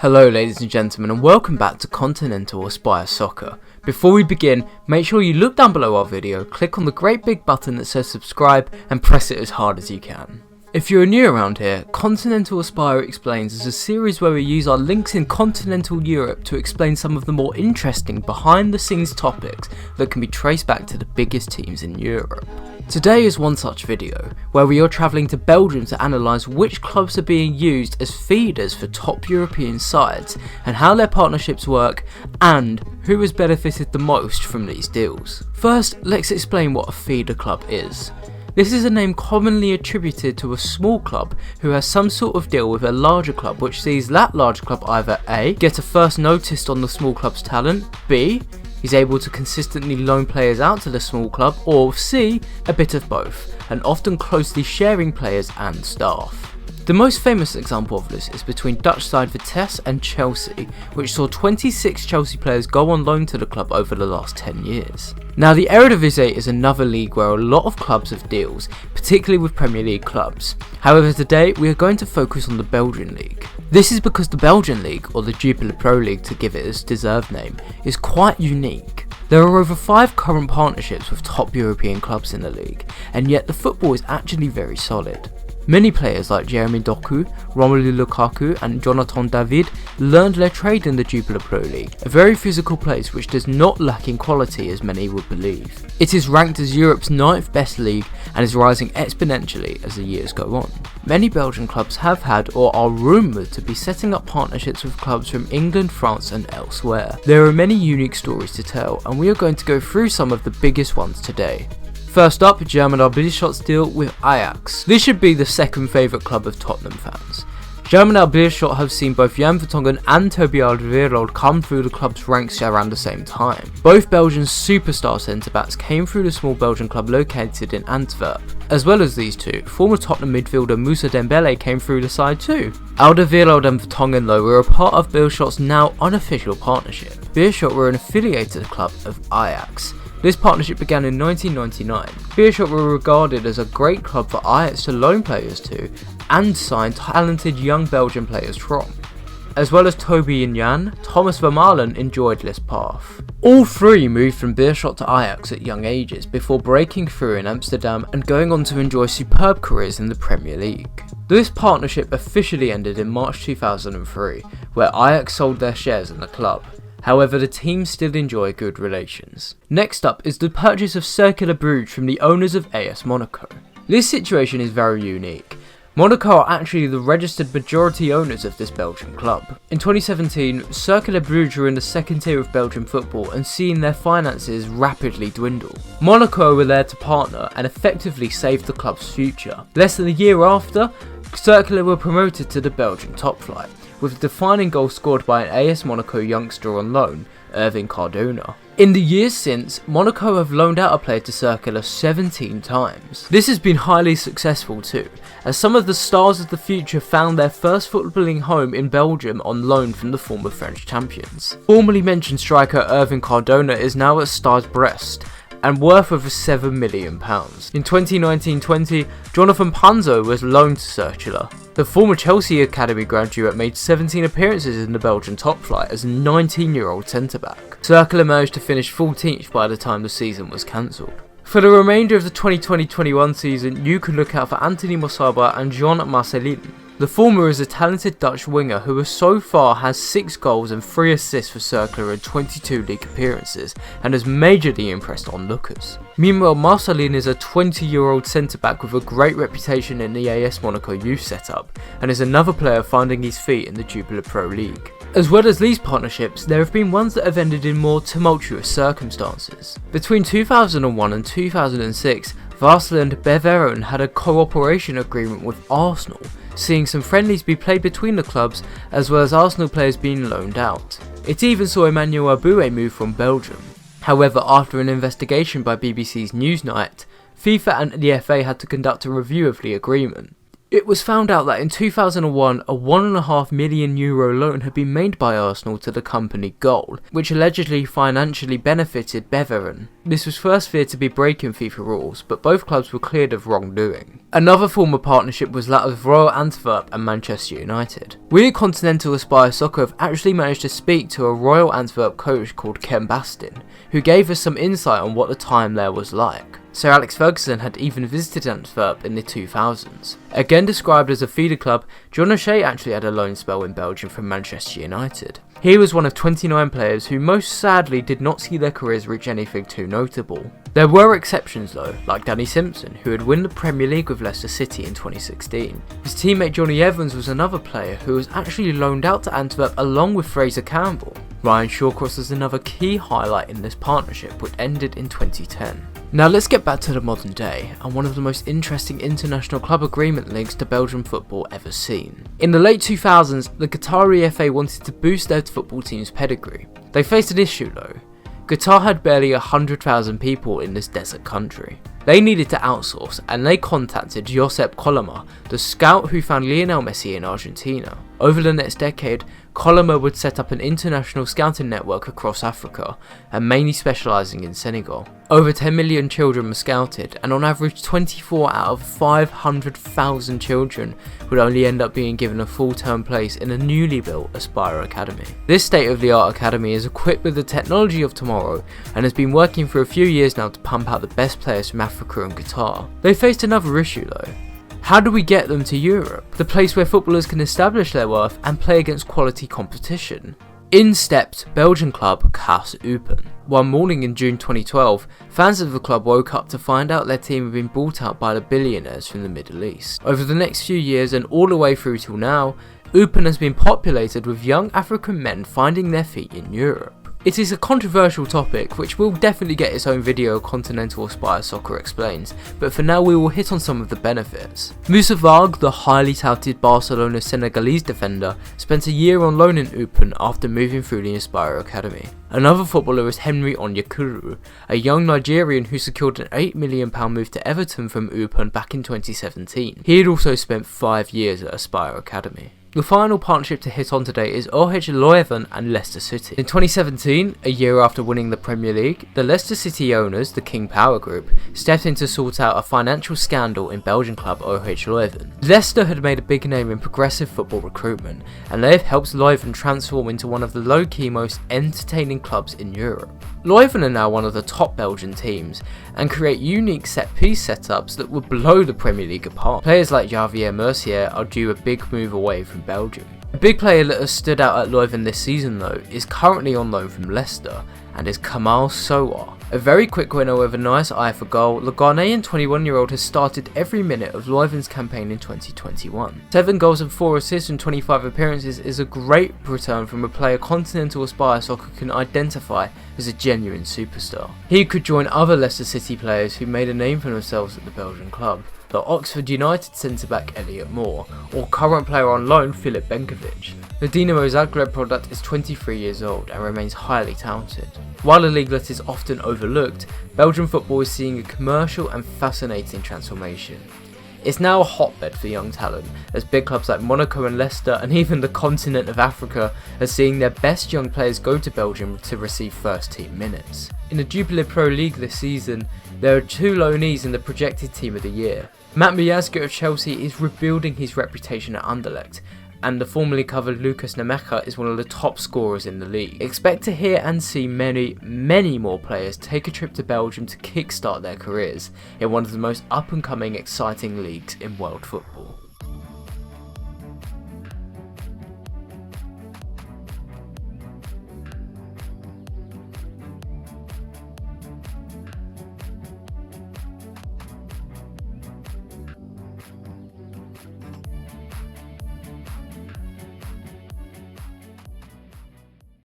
Hello ladies and gentlemen, and welcome back to Continental Aspire Soccer. Before we begin, make sure you look down below our video, click on the great big button that says subscribe and press it as hard as you can. If you're new around here, Continental Aspire Explains is a series where we use our links in continental Europe to explain some of the more interesting behind the scenes topics that can be traced back to the biggest teams in Europe. Today is one such video, where we are travelling to Belgium to analyse which clubs are being used as feeders for top European sides, and how their partnerships work, and who has benefited the most from these deals. First, let's explain what a feeder club is. This is a name commonly attributed to a small club who has some sort of deal with a larger club, which sees that large club either A, get a first notice on the small club's talent, B, he's able to consistently loan players out to the small club, or C, a bit of both, and often closely sharing players and staff. The most famous example of this is between Dutch side Vitesse and Chelsea, which saw 26 Chelsea players go on loan to the club over the last 10 years. Now, the Eredivisie is another league where a lot of clubs have deals, particularly with Premier League clubs. However, today we are going to focus on the Belgian League. This is because the Belgian League, or the Jupiler Pro League to give it its deserved name, is quite unique. There are over 5 current partnerships with top European clubs in the league, and yet the football is actually very solid. Many players like Jeremy Doku, Romelu Lukaku and Jonathan David learned their trade in the Jupiler Pro League, a very physical place which does not lack in quality as many would believe. It is ranked as Europe's 9th best league and is rising exponentially as the years go on. Many Belgian clubs have had or are rumoured to be setting up partnerships with clubs from England, France and elsewhere. There are many unique stories to tell, and we are going to go through some of the biggest ones today. First up, German Albierschot's deal with Ajax. This should be the second favourite club of Tottenham fans. German Albierschot have seen both Jan Vertonghen and Toby Alderweireld come through the club's ranks around the same time. Both Belgian superstar centre-backs came through the small Belgian club located in Antwerp. As well as these two, former Tottenham midfielder Moussa Dembele came through the side too. Alderweireld and Vertonghen though were a part of Beerschot's now unofficial partnership. Beerschot were an affiliated club of Ajax. This partnership began in 1999. Beerschot were regarded as a great club for Ajax to loan players to and sign talented young Belgian players from. As well as Toby and Jan, Thomas Vermaelen enjoyed this path. All three moved from Beerschot to Ajax at young ages before breaking through in Amsterdam and going on to enjoy superb careers in the Premier League. This partnership officially ended in March 2003, where Ajax sold their shares in the club. However, the teams still enjoy good relations. Next up is the purchase of Cercle Bruges from the owners of AS Monaco. This situation is very unique. Monaco are actually the registered majority owners of this Belgian club. In 2017, Cercle Bruges were in the second tier of Belgian football and seeing their finances rapidly dwindle. Monaco were there to partner and effectively save the club's future. Less than a year after, Cercle were promoted to the Belgian top flight, with a defining goal scored by an AS Monaco youngster on loan, Ervin Cardona. In the years since, Monaco have loaned out a player to Cercle 17 times. This has been highly successful too, as some of the stars of the future found their first footballing home in Belgium on loan from the former French champions. Formerly mentioned striker Ervin Cardona is now at Stade Brest, and worth over £7 million. In 2019-20, Jonathan Panzo was loaned to Cercle. The former Chelsea Academy graduate made 17 appearances in the Belgian top flight as a 19-year-old centre-back. Cercle managed to finish 14th by the time the season was cancelled. For the remainder of the 2020-21 season, you can look out for Anthony Mossaba and Jean Marcelin. The former is a talented Dutch winger who so far has 6 goals and 3 assists for Cercle in 22 league appearances and has majorly impressed onlookers. Meanwhile, Marcelin is a 20-year-old centre-back with a great reputation in the AS Monaco youth setup and is another player finding his feet in the Jupiler Pro League. As well as these partnerships, there have been ones that have ended in more tumultuous circumstances. Between 2001 and 2006, Varsland Beveren had a cooperation agreement with Arsenal, seeing some friendlies be played between the clubs as well as Arsenal players being loaned out. It even saw Emmanuel Aboué move from Belgium. However, after an investigation by BBC's Newsnight, FIFA and the FA had to conduct a review of the agreement. It was found out that in 2001, a €1.5 million loan had been made by Arsenal to the company Goal, which allegedly financially benefited Beveren. This was first feared to be breaking FIFA rules, but both clubs were cleared of wrongdoing. Another former partnership was that of Royal Antwerp and Manchester United. We at Continental Aspire Soccer have actually managed to speak to a Royal Antwerp coach called Ken Bastin, who gave us some insight on what the time there was like. Sir Alex Ferguson had even visited Antwerp in the 2000s. Again described as a feeder club, John O'Shea actually had a loan spell in Belgium from Manchester United. He was one of 29 players who most sadly did not see their careers reach anything too notable. There were exceptions though, like Danny Simpson, who had won the Premier League with Leicester City in 2016. His teammate Johnny Evans was another player who was actually loaned out to Antwerp along with Fraser Campbell. Ryan Shawcross was another key highlight in this partnership, which ended in 2010. Now let's get back to the modern day, and one of the most interesting international club agreement links to Belgian football ever seen. In the late 2000s, the Qatari FA wanted to boost their football team's pedigree. They faced an issue though. Qatar had barely 100,000 people in this desert country. They needed to outsource, and they contacted Josep Coloma, the scout who found Lionel Messi in Argentina. Over the next decade, Coloma would set up an international scouting network across Africa, and mainly specialising in Senegal. Over 10 million children were scouted, and on average 24 out of 500,000 children would only end up being given a full-term place in a newly built Aspire Academy. This state-of-the-art academy is equipped with the technology of tomorrow, and has been working for a few years now to pump out the best players from Africa and Qatar. They faced another issue though. How do we get them to Europe, the place where footballers can establish their worth and play against quality competition? In stepped Belgian club KAS Eupen. One morning in June 2012, fans of the club woke up to find out their team had been bought out by the billionaires from the Middle East. Over the next few years and all the way through till now, Eupen has been populated with young African men finding their feet in Europe. It is a controversial topic which will definitely get its own video Continental Aspire Soccer explains, but for now we will hit on some of the benefits. Moussa Varg, the highly touted Barcelona Senegalese defender, spent a year on loan in Eupen after moving through the Aspire Academy. Another footballer is Henry Onyekuru, a young Nigerian who secured an £8 million move to Everton from Eupen back in 2017. He had also spent 5 years at Aspire Academy. The final partnership to hit on today is OH Leuven and Leicester City. In 2017, a year after winning the Premier League, the Leicester City owners, the King Power Group, stepped in to sort out a financial scandal in Belgian club OH Leuven. Leicester had made a big name in progressive football recruitment, and they have helped Leuven transform into one of the low-key most entertaining clubs in Europe. Leuven are now one of the top Belgian teams, and create unique set-piece setups that would blow the Premier League apart. Players like Javier Mercier are due a big move away from Belgium. A big player that has stood out at Leuven this season though is currently on loan from Leicester, and is Kamal Sowah. A very quick winner with a nice eye for goal, the Ghanaian 21-year-old has started every minute of Leuven's campaign in 2021. 7 goals and 4 assists in 25 appearances is a great return from a player Continental Aspire Soccer can identify as a genuine superstar. He could join other Leicester City players who made a name for themselves at the Belgian club, the Oxford United centre-back Elliot Moore, or current player on loan Filip Benkovic. The Dinamo Zagreb product is 23 years old and remains highly talented. While a league that is often overlooked, Belgian football is seeing a commercial and fascinating transformation. It's now a hotbed for young talent, as big clubs like Monaco and Leicester and even the continent of Africa are seeing their best young players go to Belgium to receive first team minutes. In the Jupiler Pro League this season, there are 2 loanees in the projected team of the year. Matt Miazga of Chelsea is rebuilding his reputation at Anderlecht, and the formerly covered Lucas Nemecha is one of the top scorers in the league. Expect to hear and see many more players take a trip to Belgium to kickstart their careers in one of the most up and coming exciting leagues in world football.